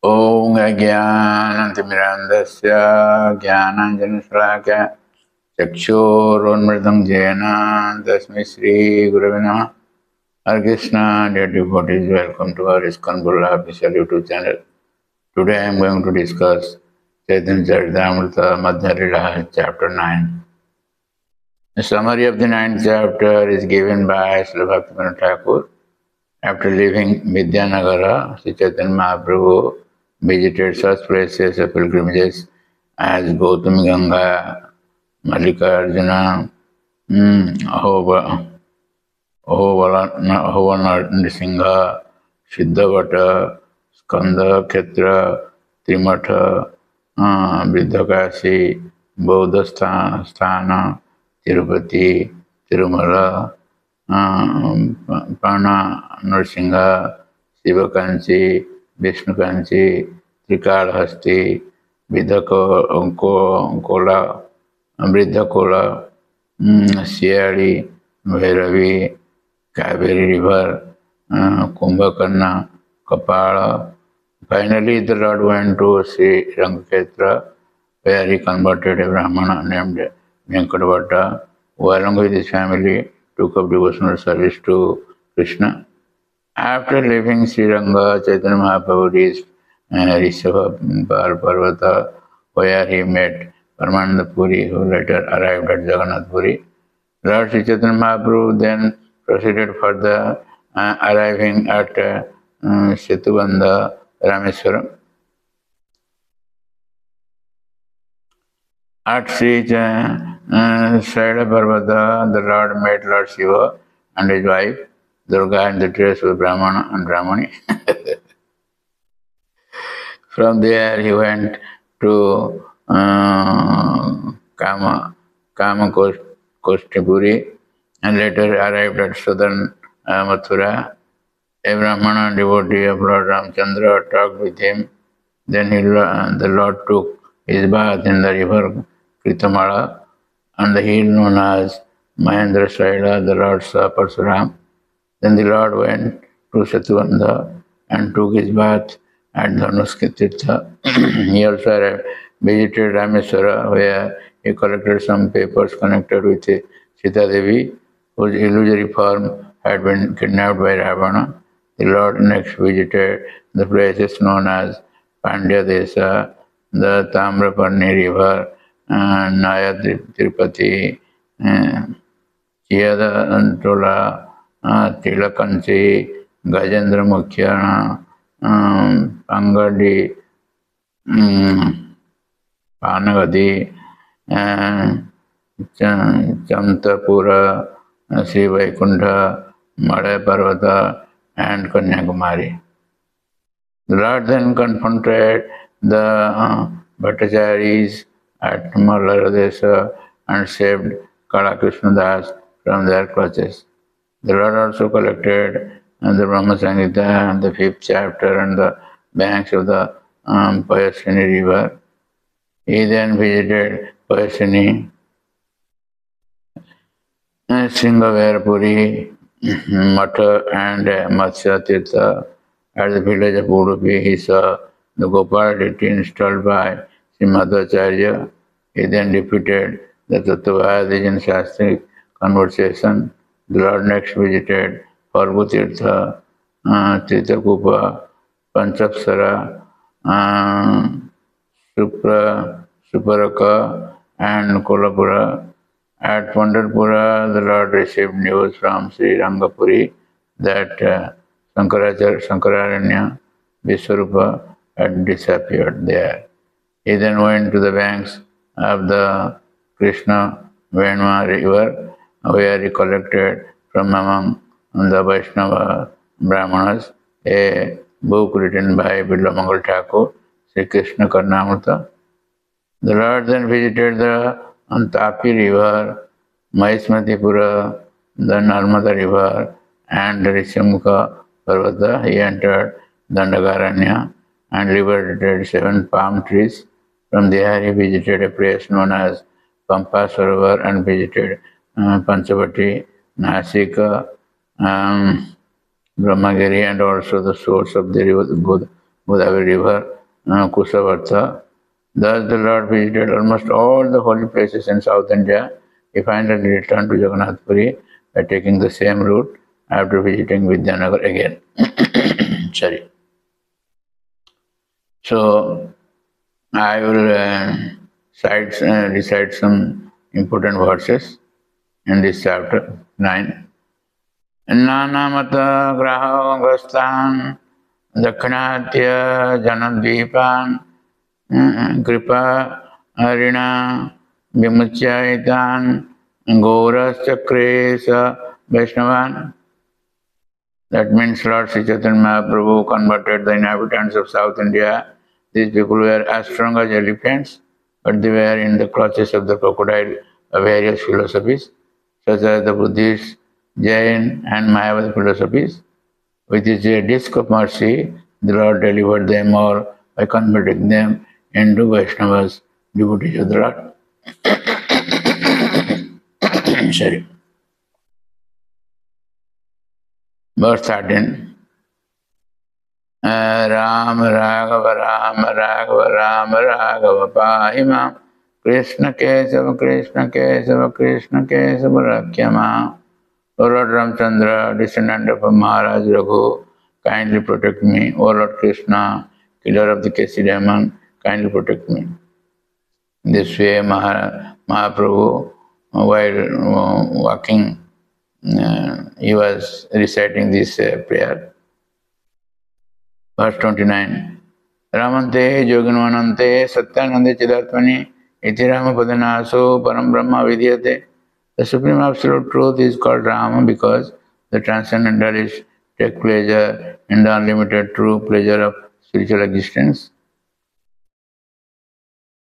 ॐ अज्ञानतिमिरान्धस्य ज्ञानाञ्जनशलाकया चक्षुरुन्मृतं येन तस्मै श्रीगुरवे नमः. Hare Krishna, dear devotees, welcome to our ISKCON Bulla official YouTube channel. Today I am going to discuss Chaitanya Charitamrita Madhya Lila, chapter 9. The summary of the 9th chapter is given by Srila Bhaktivinoda Thakur. After leaving Vidyanagara, Sri Chaitanya Mahaprabhu visited such places of pilgrimages as Gautami Ganga, Mallikarjuna, Ahovala Nrsimha, Siddhavata, Skanda Khetra, Trimatha, Vriddhakasi, Bodhasthana, Tirupati, Tirumala, Pana Nrsimha, Shivakanchi, Vishnukanchi, Trikalahasti, Vidhakola, Vriddhakola, Siali, Bhairavi, Kaveri River, Kumbhakarna, Kapala. Finally, the Lord went to Sri Rangakshetra, where he converted a Brahmana named Venkatavata, who along with his family took up devotional service to Krishna. After leaving Sri Ranga, Chaitanya Mahaprabhu reached Rishabha Parvata, where he met Paramananda Puri, who later arrived at Jagannath Puri. Lord Sri Chaitanya Mahaprabhu then proceeded further, arriving at Setubandha, Rameswaram. At Sri Shaila Parvata, the Lord met Lord Shiva and his wife, Durga, in the dress of Brahmana and Brahmani. From there, he went to Koshtipuri and later arrived at southern Mathura. A Brahmana devotee of Lord Ramchandra talked with him. Then the Lord took his bath in the river Kritamala on the hill known as Mahendra Shaila. The Lord saw Parsuram. Then the Lord went to Setubandha and took his bath at Dhanushketirtha. He also visited Rameswara, where he collected some papers connected with Sita Devi, whose illusory form had been kidnapped by Ravana. The Lord next visited the places known as Pandya Desa, the Tamraparni River, Naya Tirupati, Chiyada Tilakanchi, Gajendra Mukhyana, Pangadi, Panagadi, Chamtapura, Sri Vaikuntha, Madhya Parvata, and Kanyakumari. The Lord then confronted the Bhattacharis at Mallaradesa and saved Kalakrishna Das from their clutches. The Lord also collected the Brahma Samhita, the 5th chapter, on the banks of the Payasini river. He then visited Payasini, Singhavarapuri, Matha, and Matsya Tirtha. At the village of Udupi, he saw the Gopal deity installed by Sri Madhvacharya. He then repeated the Tattvavadin Shastric conversation. The Lord next visited Parvatirtha, Tritakupa, Panchapsara, Suparaka, and Kolapura. At Pandharpura, the Lord received news from Sri Rangapuri that Shankararanya Viswarupa had disappeared there. He then went to the banks of the Krishna Venma river, where he collected from among the Vaishnava Brahmanas a book written by Bilamangal Thakur, Sri Krishna Karnamrita. The Lord then visited the Tapi river, Mahismatipura, the Narmada river, and Rishyamukha Parvata. He entered Dandakaranya and liberated 7 palm trees. From there, he visited a place known as Pampa Sarovar and visited Panchavati, Nasika, Brahmagiri, and also the source of the river Godavari River, Kusavartha. Thus the Lord visited almost all the holy places in South India. He finally returned to Jagannath Puri by taking the same route after visiting Vidyanagar again. Sorry. So I will recite some important verses in this chapter 9. Nanamata graha grastan dakhinatya janadvipan kripa harina vimuchaitan gauras chakresa Vaishnavan. That means Lord Sri Chaitanya Mahaprabhu converted the inhabitants of South India. These people were as strong as elephants, but they were in the clutches of the crocodile of various philosophies, such as the Buddhist, Jain, and Mayavada philosophies. With his disc of mercy, the Lord delivered them all by converting them into Vaishnavas, devotees of the Lord. Sorry. Verse 13. Ram Raghava Ram Raghava Ram Raghava Pahima Krishna Kesava Krishna Kesava Krishna Kesava Rakhyama. O Lord Ramchandra, descendant of Maharaj Raghu, kindly protect me. O Lord Krishna, killer of the Kesi demon, kindly protect me. This way Mahaprabhu, while walking, he was reciting this prayer. Verse 29. Ramante yoginvanante satyanande chidatmani iti ramapadanaso param brahma vidyate. The Supreme Absolute Truth is called Rama because the Transcendentalists take pleasure in the unlimited true pleasure of spiritual existence.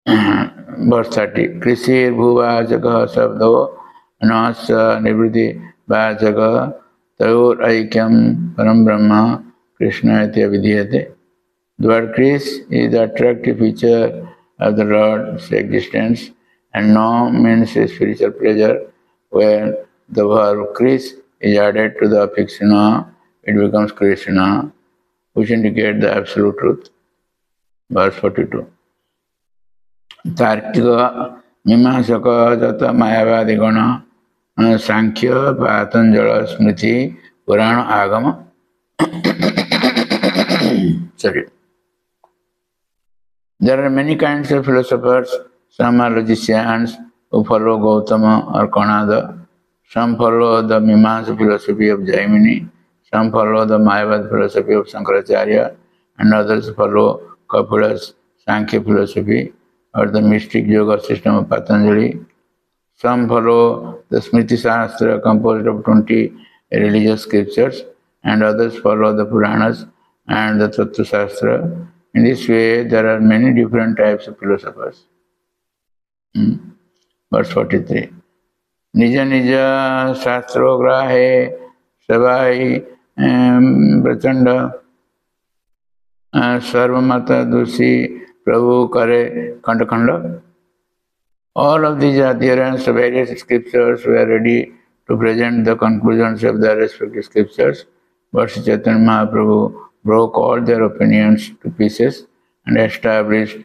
Verse 30. Krisir bhuvajaka sabdo anasa nivriti vajaka taur aikyam param brahma Krishna iti avidhyate. The word Kris is the attractive feature of the Lord's existence, and no means a spiritual pleasure. When the verb Kris is added to the affix na, it becomes Krishna, which indicates the absolute truth. Verse 42. Tarkika Mimasaka Jata Mayavadigana Sankhya Patanjala Smriti Purana Agama. Sorry. There are many kinds of philosophers. Some are logicians who follow Gautama or Kanada. Some follow the Mimamsa philosophy of Jaimini. Some follow the Mayavad philosophy of Shankaracharya. And others follow Kapila's Sankhya philosophy or the mystic yoga system of Patanjali. Some follow the Smriti Shastra composed of 20 religious scriptures. And others follow the Puranas and the Tattva Shastra. In this way, there are many different types of philosophers. Verse 43. Nija nija shastrogrāhe savai prachanda sarvamata dusi prabhu kare khanda khanda. All of these adherents of various scriptures were ready to present the conclusions of their respective scriptures, but Sri Chaitanya Mahaprabhu broke all their opinions to pieces and established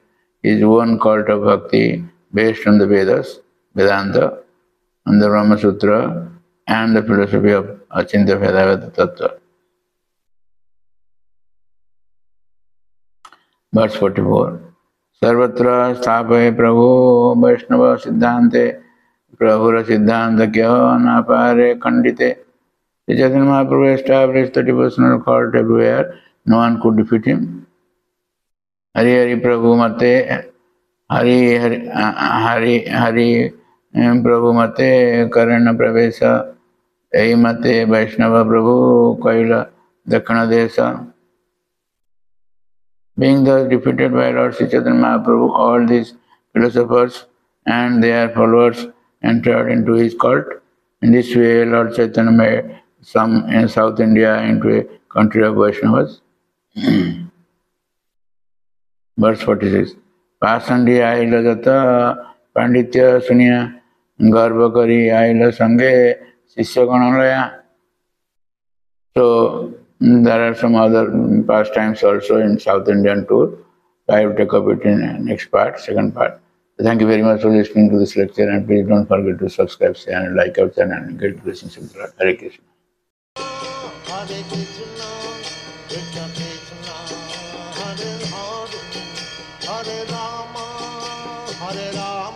his own cult of bhakti based on the Vedas, Vedanta, and the Brahma Sutra, and the philosophy of Achintya Bhedaveda Tattva. Verse 44. Sarvatra sthapaye Prabhu Vaishnava Siddhante Prabhura Siddhanta kya napare khandite. Sri Chaitanya Mahaprabhu established the devotional cult everywhere. No one could defeat him. Hari Hari Prabhu Mate Hari Hari Hari Hari Prabhu Mate Karana Pravesa Ei Mate Vaishnava Prabhu Kaila Dakshana Desa. Being thus defeated by Lord Sri Chaitanya Mahaprabhu, all these philosophers and their followers entered into his cult. In this way, Lord Chaitanya made some in South India into a country of Vaishnavas. Verse 46. Pasandi aila jata panditya sunya garva kari aila sange sishya ganalaya. So, There are some other pastimes also in South Indian tour. I will take up it in next part, second part. Thank you very much for listening to this lecture, and please don't forget to subscribe and like our channel and get blessings of the Lord. Hare Krishna. Hare Krishna, Krishna Krishna, Hare Hare, Hare Rama, Hare Rama.